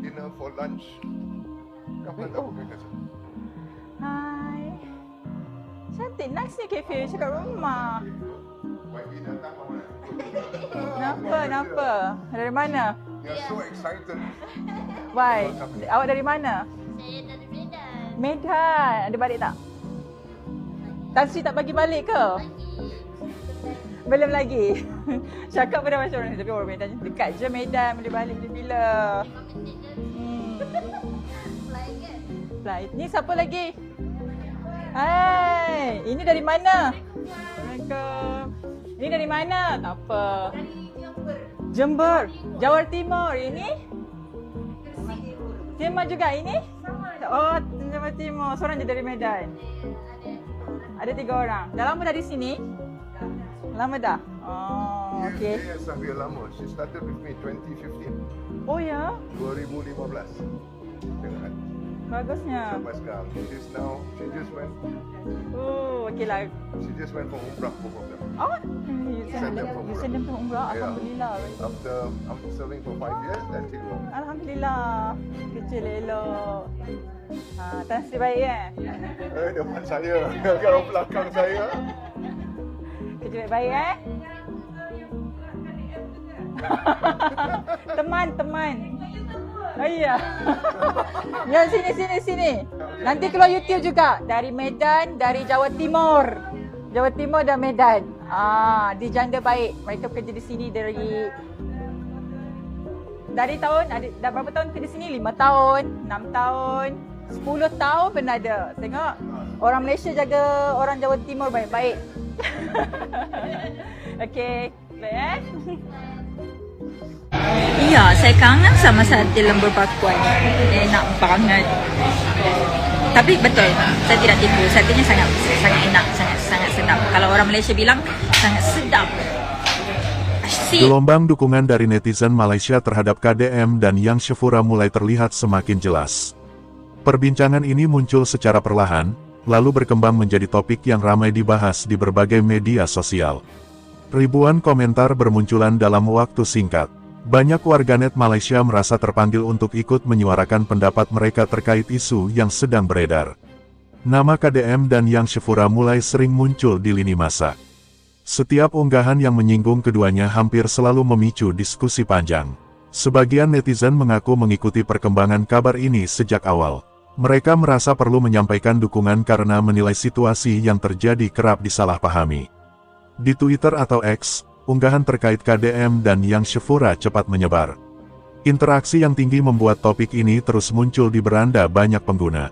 dinner for lunch. Kapan tak buka kat sini? Hai. Cantik, nice ni kafe cakap rumah. YB datang mana? Kenapa? Dari mana? They are so excited. Why? Awak dari mana? Saya dari Medan. Medan. Ada balik tak? Tan Sri tak bagi balik ke? Belum lagi. Cakap pada macam orang ni. Tapi orang Medan dekat je Medan. Boleh balik bila-bila. 5 minit je. Fly ke? Flight. Ni siapa lagi? Hai. Ini dari mana? Assalamualaikum. Ini dari mana? Tak apa. Jember. Jawa Timur. Ini? Timur juga ini? Oh, Jawa Timur. Seorang je dari Medan. Ada 3 orang. Dah lama dah di sini? Lama dah? Oh, okey. Dia Sahbiah lama. She started with me 2015. Oh ya? 2015. Dengan Bagusnya. sampai sekarang. She just went Oh, okey lah. for umrah, both of them. Oh, you send them to Umrah. Yeah. Alhamdulillah. After serving for 5 years, then she go. Alhamdulillah. Kecil elok. Tan Sri baik kan? Depan saya. Kalau belakang saya. Kerja baik eh? Teman. Oh iya. Ya sini. Nanti keluar YouTube juga. Dari Medan, dari Jawa Timur. Jawa Timur dan Medan. Di Janda Baik. Mereka bekerja di sini dari tahun, dah berapa tahun kerja di sini? 5 tahun, 6 tahun, 10 tahun pun ada. Tengok, orang Malaysia jaga orang Jawa Timur baik-baik. Okey, baik eh? Ya, saya kangen sama sate lembur pakuan. Enak banget. Tapi betul, saya tidak tipu. Satenya sangat enak, sangat sedap. Kalau orang Malaysia bilang sangat sedap. Asyik. Gelombang dukungan dari netizen Malaysia terhadap KDM dan Yang Shafura mulai terlihat semakin jelas. Perbincangan ini muncul secara perlahan, lalu berkembang menjadi topik yang ramai dibahas di berbagai media sosial. Ribuan komentar bermunculan dalam waktu singkat. Banyak warganet Malaysia merasa terpanggil untuk ikut menyuarakan pendapat mereka terkait isu yang sedang beredar. Nama KDM dan Yang Shafura mulai sering muncul di lini masa. Setiap unggahan yang menyinggung keduanya hampir selalu memicu diskusi panjang. Sebagian netizen mengaku mengikuti perkembangan kabar ini sejak awal. Mereka merasa perlu menyampaikan dukungan karena menilai situasi yang terjadi kerap disalahpahami. Di Twitter atau X, unggahan terkait KDM dan Yang Shafura cepat menyebar. Interaksi yang tinggi membuat topik ini terus muncul di beranda banyak pengguna.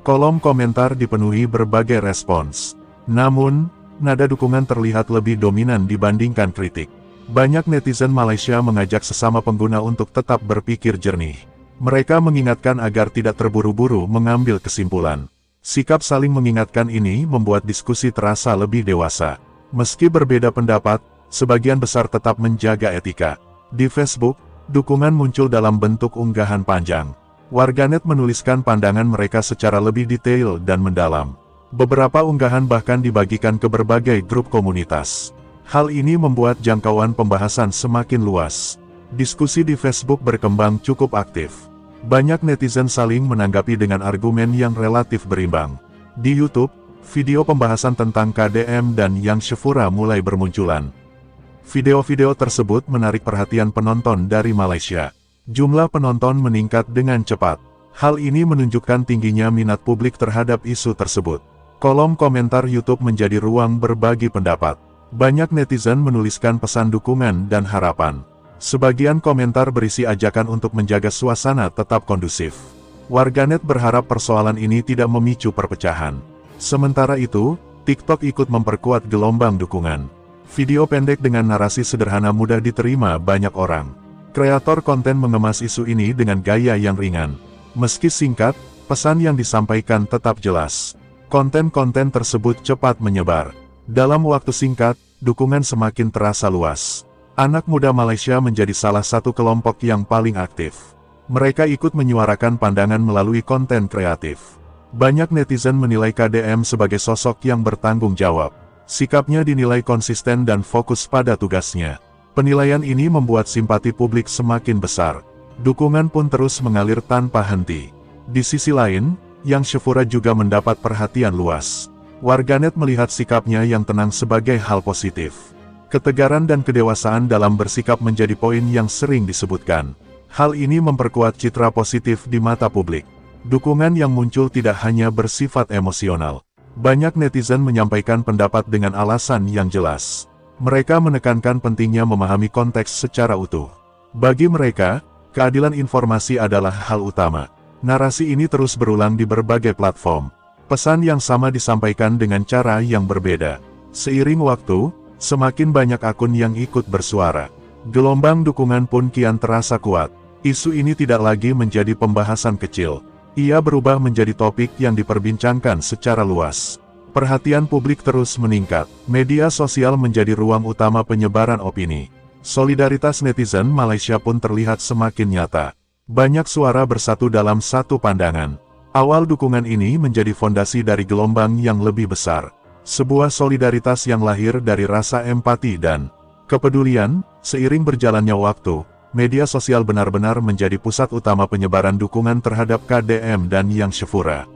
Kolom komentar dipenuhi berbagai respons. Namun, nada dukungan terlihat lebih dominan dibandingkan kritik. Banyak netizen Malaysia mengajak sesama pengguna untuk tetap berpikir jernih. Mereka mengingatkan agar tidak terburu-buru mengambil kesimpulan. Sikap saling mengingatkan ini membuat diskusi terasa lebih dewasa. Meski berbeda pendapat, sebagian besar tetap menjaga etika. Di Facebook, dukungan muncul dalam bentuk unggahan panjang. Warganet menuliskan pandangan mereka secara lebih detail dan mendalam. Beberapa unggahan bahkan dibagikan ke berbagai grup komunitas. Hal ini membuat jangkauan pembahasan semakin luas. Diskusi di Facebook berkembang cukup aktif. Banyak netizen saling menanggapi dengan argumen yang relatif berimbang. Di YouTube, video pembahasan tentang KDM dan Yang Shafura mulai bermunculan. Video-video tersebut menarik perhatian penonton dari Malaysia. Jumlah penonton meningkat dengan cepat. Hal ini menunjukkan tingginya minat publik terhadap isu tersebut. Kolom komentar YouTube menjadi ruang berbagi pendapat. Banyak netizen menuliskan pesan dukungan dan harapan. Sebagian komentar berisi ajakan untuk menjaga suasana tetap kondusif. Warganet berharap persoalan ini tidak memicu perpecahan. Sementara itu, TikTok ikut memperkuat gelombang dukungan. Video pendek dengan narasi sederhana mudah diterima banyak orang. Kreator konten mengemas isu ini dengan gaya yang ringan. Meski singkat, pesan yang disampaikan tetap jelas. Konten-konten tersebut cepat menyebar. Dalam waktu singkat, dukungan semakin terasa luas. Anak muda Malaysia menjadi salah satu kelompok yang paling aktif. Mereka ikut menyuarakan pandangan melalui konten kreatif. Banyak netizen menilai KDM sebagai sosok yang bertanggung jawab. Sikapnya dinilai konsisten dan fokus pada tugasnya. Penilaian ini membuat simpati publik semakin besar. Dukungan pun terus mengalir tanpa henti. Di sisi lain, Yang Shefura juga mendapat perhatian luas. Warganet melihat sikapnya yang tenang sebagai hal positif. Ketegaran dan kedewasaan dalam bersikap menjadi poin yang sering disebutkan. Hal ini memperkuat citra positif di mata publik. Dukungan yang muncul tidak hanya bersifat emosional. Banyak netizen menyampaikan pendapat dengan alasan yang jelas. Mereka menekankan pentingnya memahami konteks secara utuh. Bagi mereka, keadilan informasi adalah hal utama. Narasi ini terus berulang di berbagai platform. Pesan yang sama disampaikan dengan cara yang berbeda. Seiring waktu, semakin banyak akun yang ikut bersuara. Gelombang dukungan pun kian terasa kuat. Isu ini tidak lagi menjadi pembahasan kecil. Ia berubah menjadi topik yang diperbincangkan secara luas. Perhatian publik terus meningkat. Media sosial menjadi ruang utama penyebaran opini. Solidaritas netizen Malaysia pun terlihat semakin nyata. Banyak suara bersatu dalam satu pandangan. Awal dukungan ini menjadi fondasi dari gelombang yang lebih besar. Sebuah solidaritas yang lahir dari rasa empati dan kepedulian. Seiring berjalannya waktu, media sosial benar-benar menjadi pusat utama penyebaran dukungan terhadap KDM dan Yang Shefura.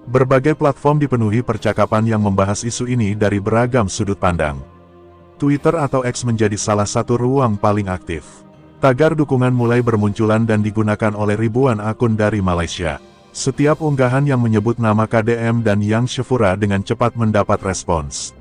Berbagai platform dipenuhi percakapan yang membahas isu ini dari beragam sudut pandang. Twitter atau X menjadi salah satu ruang paling aktif. Tagar dukungan mulai bermunculan dan digunakan oleh ribuan akun dari Malaysia. Setiap unggahan yang menyebut nama KDM dan Yang Shefura dengan cepat mendapat respons.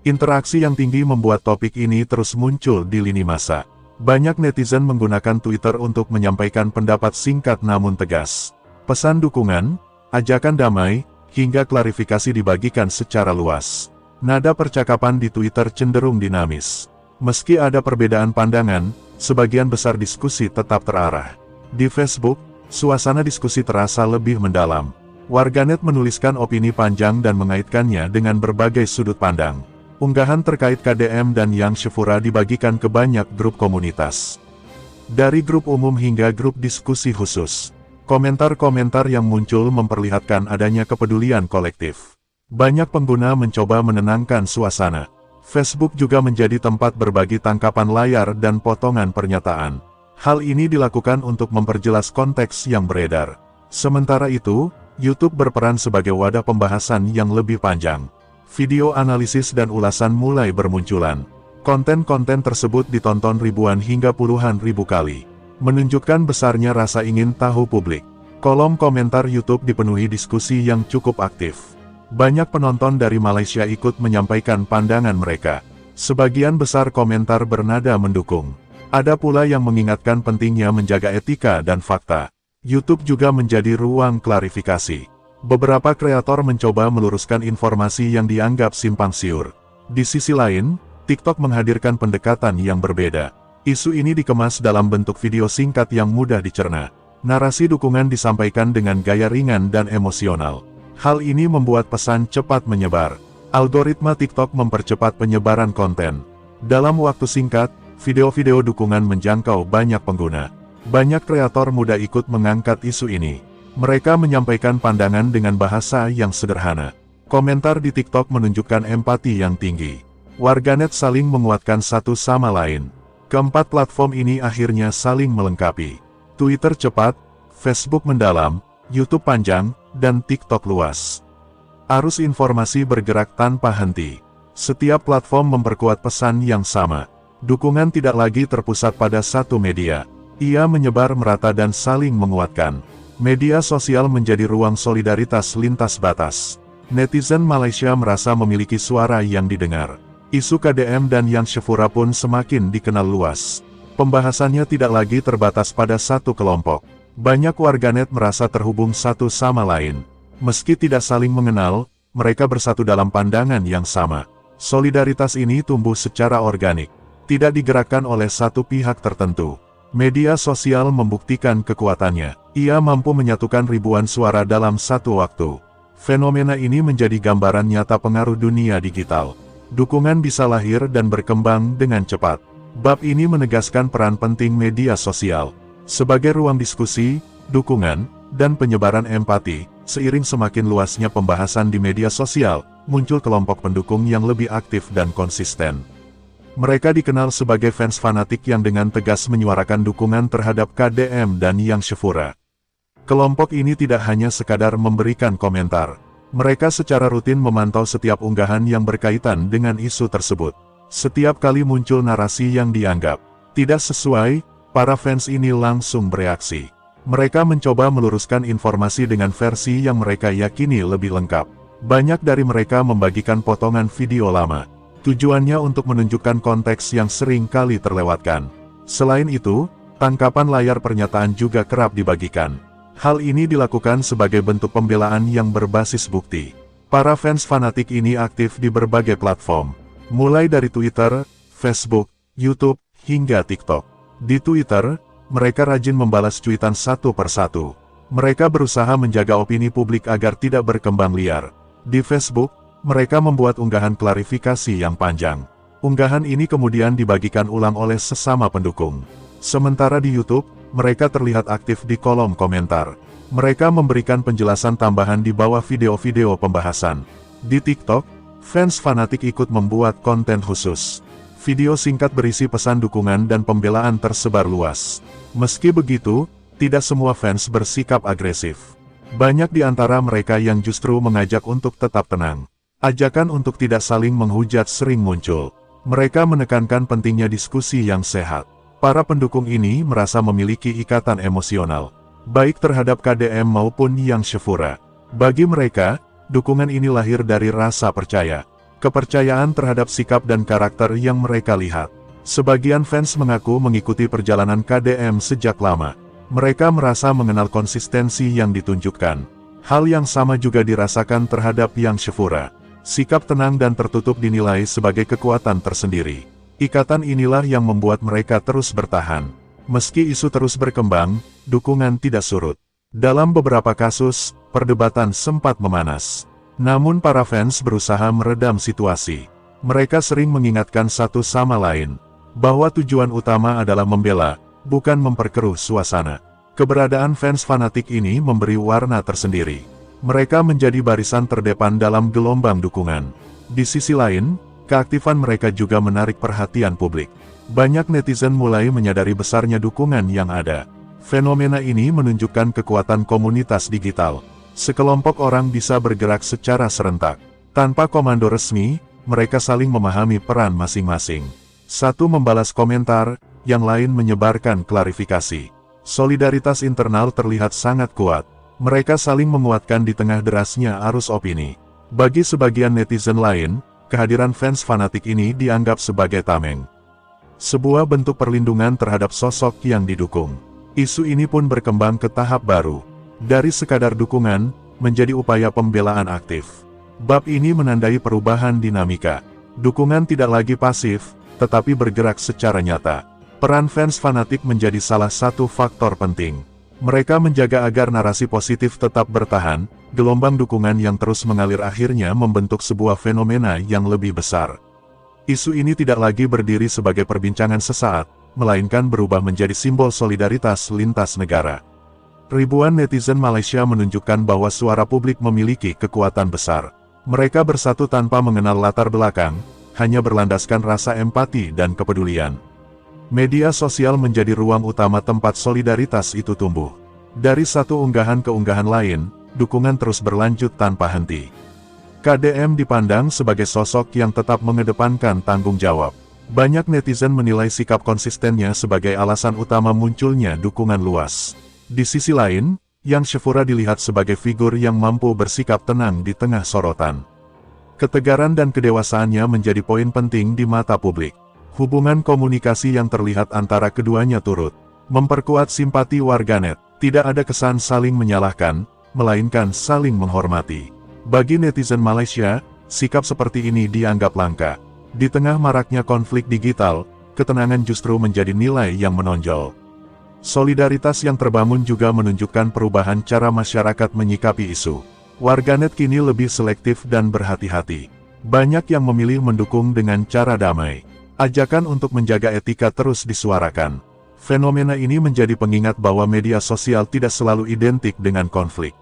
Interaksi yang tinggi membuat topik ini terus muncul di lini masa. Banyak netizen menggunakan Twitter untuk menyampaikan pendapat singkat namun tegas. Pesan dukungan, ajakan damai, hingga klarifikasi dibagikan secara luas. Nada percakapan di Twitter cenderung dinamis. Meski ada perbedaan pandangan, sebagian besar diskusi tetap terarah. Di Facebook, suasana diskusi terasa lebih mendalam. Warganet menuliskan opini panjang dan mengaitkannya dengan berbagai sudut pandang. Unggahan terkait KDM dan Yang Shefura dibagikan ke banyak grup komunitas. Dari grup umum hingga grup diskusi khusus. Komentar-komentar yang muncul memperlihatkan adanya kepedulian kolektif. Banyak pengguna mencoba menenangkan suasana. Facebook juga menjadi tempat berbagi tangkapan layar dan potongan pernyataan. Hal ini dilakukan untuk memperjelas konteks yang beredar. Sementara itu, YouTube berperan sebagai wadah pembahasan yang lebih panjang. Video analisis dan ulasan mulai bermunculan. Konten-konten tersebut ditonton ribuan hingga puluhan ribu kali. Menunjukkan besarnya rasa ingin tahu publik. Kolom komentar YouTube dipenuhi diskusi yang cukup aktif. Banyak penonton dari Malaysia ikut menyampaikan pandangan mereka. Sebagian besar komentar bernada mendukung. Ada pula yang mengingatkan pentingnya menjaga etika dan fakta. YouTube juga menjadi ruang klarifikasi. Beberapa kreator mencoba meluruskan informasi yang dianggap simpang siur. Di sisi lain, TikTok menghadirkan pendekatan yang berbeda. Isu ini dikemas dalam bentuk video singkat yang mudah dicerna. Narasi dukungan disampaikan dengan gaya ringan dan emosional. Hal ini membuat pesan cepat menyebar. Algoritma TikTok mempercepat penyebaran konten. Dalam waktu singkat, video-video dukungan menjangkau banyak pengguna. Banyak kreator muda ikut mengangkat isu ini. Mereka menyampaikan pandangan dengan bahasa yang sederhana. Komentar di TikTok menunjukkan empati yang tinggi. Warganet saling menguatkan satu sama lain. Keempat platform ini akhirnya saling melengkapi. Twitter cepat, Facebook mendalam, YouTube panjang, dan TikTok luas. Arus informasi bergerak tanpa henti. Setiap platform memperkuat pesan yang sama. Dukungan tidak lagi terpusat pada satu media. Ia menyebar merata dan saling menguatkan. Media sosial menjadi ruang solidaritas lintas batas. Netizen Malaysia merasa memiliki suara yang didengar. Isu KDM dan Yang Shefura pun semakin dikenal luas. Pembahasannya tidak lagi terbatas pada satu kelompok. Banyak warganet merasa terhubung satu sama lain. Meski tidak saling mengenal, mereka bersatu dalam pandangan yang sama. Solidaritas ini tumbuh secara organik, tidak digerakkan oleh satu pihak tertentu. Media sosial membuktikan kekuatannya. Ia mampu menyatukan ribuan suara dalam satu waktu. Fenomena ini menjadi gambaran nyata pengaruh dunia digital. Dukungan bisa lahir dan berkembang dengan cepat. Bab ini menegaskan peran penting media sosial sebagai ruang diskusi, dukungan, dan penyebaran empati. Seiring semakin luasnya pembahasan di media sosial, muncul kelompok pendukung yang lebih aktif dan konsisten. Mereka dikenal sebagai fans fanatik yang dengan tegas menyuarakan dukungan terhadap KDM dan Yang Shefura. Kelompok ini tidak hanya sekadar memberikan komentar. Mereka secara rutin memantau setiap unggahan yang berkaitan dengan isu tersebut. Setiap kali muncul narasi yang dianggap tidak sesuai, para fans ini langsung bereaksi. Mereka mencoba meluruskan informasi dengan versi yang mereka yakini lebih lengkap. Banyak dari mereka membagikan potongan video lama. Tujuannya untuk menunjukkan konteks yang sering kali terlewatkan. Selain itu, tangkapan layar pernyataan juga kerap dibagikan. Hal ini dilakukan sebagai bentuk pembelaan yang berbasis bukti. Para fans fanatik ini aktif di berbagai platform, mulai dari Twitter, Facebook, YouTube, hingga TikTok. Di Twitter, mereka rajin membalas cuitan satu persatu. Mereka berusaha menjaga opini publik agar tidak berkembang liar. Di Facebook, mereka membuat unggahan klarifikasi yang panjang. Unggahan ini kemudian dibagikan ulang oleh sesama pendukung. Sementara di YouTube, mereka terlihat aktif di kolom komentar. Mereka memberikan penjelasan tambahan di bawah video-video pembahasan. Di TikTok, fans fanatik ikut membuat konten khusus. Video singkat berisi pesan dukungan dan pembelaan tersebar luas. Meski begitu, tidak semua fans bersikap agresif. Banyak di antara mereka yang justru mengajak untuk tetap tenang. Ajakan untuk tidak saling menghujat sering muncul. Mereka menekankan pentingnya diskusi yang sehat. Para pendukung ini merasa memiliki ikatan emosional, baik terhadap KDM maupun Yang Shefura. Bagi mereka, dukungan ini lahir dari rasa percaya, kepercayaan terhadap sikap dan karakter yang mereka lihat. Sebagian fans mengaku mengikuti perjalanan KDM sejak lama. Mereka merasa mengenal konsistensi yang ditunjukkan. Hal yang sama juga dirasakan terhadap Yang Shefura. Sikap tenang dan tertutup dinilai sebagai kekuatan tersendiri. Ikatan inilah yang membuat mereka terus bertahan. Meski isu terus berkembang, dukungan tidak surut. Dalam beberapa kasus, perdebatan sempat memanas. Namun para fans berusaha meredam situasi. Mereka sering mengingatkan satu sama lain, bahwa tujuan utama adalah membela, bukan memperkeruh suasana. Keberadaan fans fanatik ini memberi warna tersendiri. Mereka menjadi barisan terdepan dalam gelombang dukungan. Di sisi lain, keaktifan mereka juga menarik perhatian publik. Banyak netizen mulai menyadari besarnya dukungan yang ada. Fenomena ini menunjukkan kekuatan komunitas digital. Sekelompok orang bisa bergerak secara serentak. Tanpa komando resmi, mereka saling memahami peran masing-masing. Satu membalas komentar, yang lain menyebarkan klarifikasi. Solidaritas internal terlihat sangat kuat. Mereka saling menguatkan di tengah derasnya arus opini. Bagi sebagian netizen lain, kehadiran fans fanatik ini dianggap sebagai tameng. Sebuah bentuk perlindungan terhadap sosok yang didukung. Isu ini pun berkembang ke tahap baru. Dari sekadar dukungan, menjadi upaya pembelaan aktif. Bab ini menandai perubahan dinamika. Dukungan tidak lagi pasif, tetapi bergerak secara nyata. Peran fans fanatik menjadi salah satu faktor penting. Mereka menjaga agar narasi positif tetap bertahan, gelombang dukungan yang terus mengalir akhirnya membentuk sebuah fenomena yang lebih besar. Isu ini tidak lagi berdiri sebagai perbincangan sesaat, melainkan berubah menjadi simbol solidaritas lintas negara. Ribuan netizen Malaysia menunjukkan bahwa suara publik memiliki kekuatan besar. Mereka bersatu tanpa mengenal latar belakang, hanya berlandaskan rasa empati dan kepedulian. Media sosial menjadi ruang utama tempat solidaritas itu tumbuh. Dari satu unggahan ke unggahan lain, dukungan terus berlanjut tanpa henti. KDM dipandang sebagai sosok yang tetap mengedepankan tanggung jawab. Banyak netizen menilai sikap konsistennya sebagai alasan utama munculnya dukungan luas. Di sisi lain, Yang Shefura dilihat sebagai figur yang mampu bersikap tenang di tengah sorotan. Ketegaran dan kedewasaannya menjadi poin penting di mata publik. Hubungan komunikasi yang terlihat antara keduanya turut memperkuat simpati warganet. Tidak ada kesan saling menyalahkan, melainkan saling menghormati. Bagi netizen Malaysia, sikap seperti ini dianggap langka. Di tengah maraknya konflik digital, ketenangan justru menjadi nilai yang menonjol. Solidaritas yang terbangun juga menunjukkan perubahan cara masyarakat menyikapi isu. Warganet kini lebih selektif dan berhati-hati. Banyak yang memilih mendukung dengan cara damai. Ajakan untuk menjaga etika terus disuarakan. Fenomena ini menjadi pengingat bahwa media sosial tidak selalu identik dengan konflik.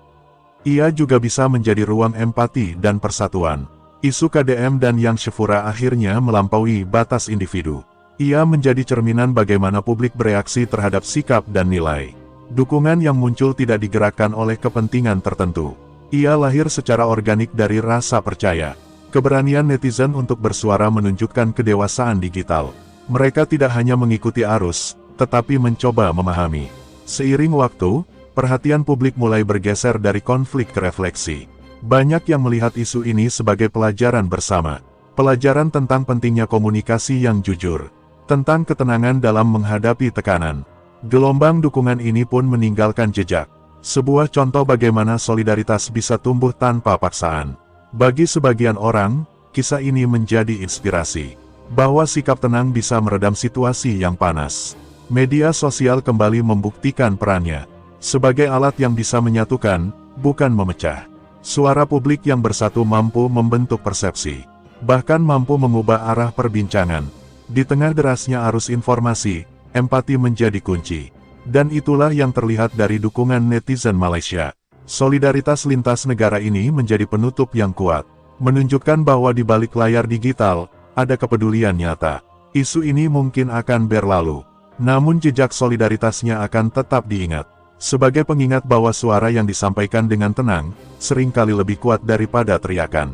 Ia juga bisa menjadi ruang empati dan persatuan. Isu KDM dan Yang Shafura akhirnya melampaui batas individu. Ia menjadi cerminan bagaimana publik bereaksi terhadap sikap dan nilai. Dukungan yang muncul tidak digerakkan oleh kepentingan tertentu. Ia lahir secara organik dari rasa percaya. Keberanian netizen untuk bersuara menunjukkan kedewasaan digital. Mereka tidak hanya mengikuti arus, tetapi mencoba memahami. Seiring waktu, perhatian publik mulai bergeser dari konflik ke refleksi. Banyak yang melihat isu ini sebagai pelajaran bersama. Pelajaran tentang pentingnya komunikasi yang jujur. Tentang ketenangan dalam menghadapi tekanan. Gelombang dukungan ini pun meninggalkan jejak. Sebuah contoh bagaimana solidaritas bisa tumbuh tanpa paksaan. Bagi sebagian orang, kisah ini menjadi inspirasi. Bahwa sikap tenang bisa meredam situasi yang panas. Media sosial kembali membuktikan perannya. Sebagai alat yang bisa menyatukan, bukan memecah. Suara publik yang bersatu mampu membentuk persepsi. Bahkan mampu mengubah arah perbincangan. Di tengah derasnya arus informasi, empati menjadi kunci. Dan itulah yang terlihat dari dukungan netizen Malaysia. Solidaritas lintas negara ini menjadi penutup yang kuat. Menunjukkan bahwa di balik layar digital, ada kepedulian nyata. Isu ini mungkin akan berlalu. Namun jejak solidaritasnya akan tetap diingat. Sebagai pengingat bahwa suara yang disampaikan dengan tenang, seringkali lebih kuat daripada teriakan.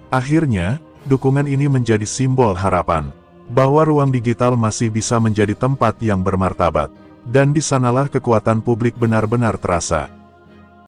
Akhirnya, dukungan ini menjadi simbol harapan. Bahwa ruang digital masih bisa menjadi tempat yang bermartabat. Dan di sanalah kekuatan publik benar-benar terasa.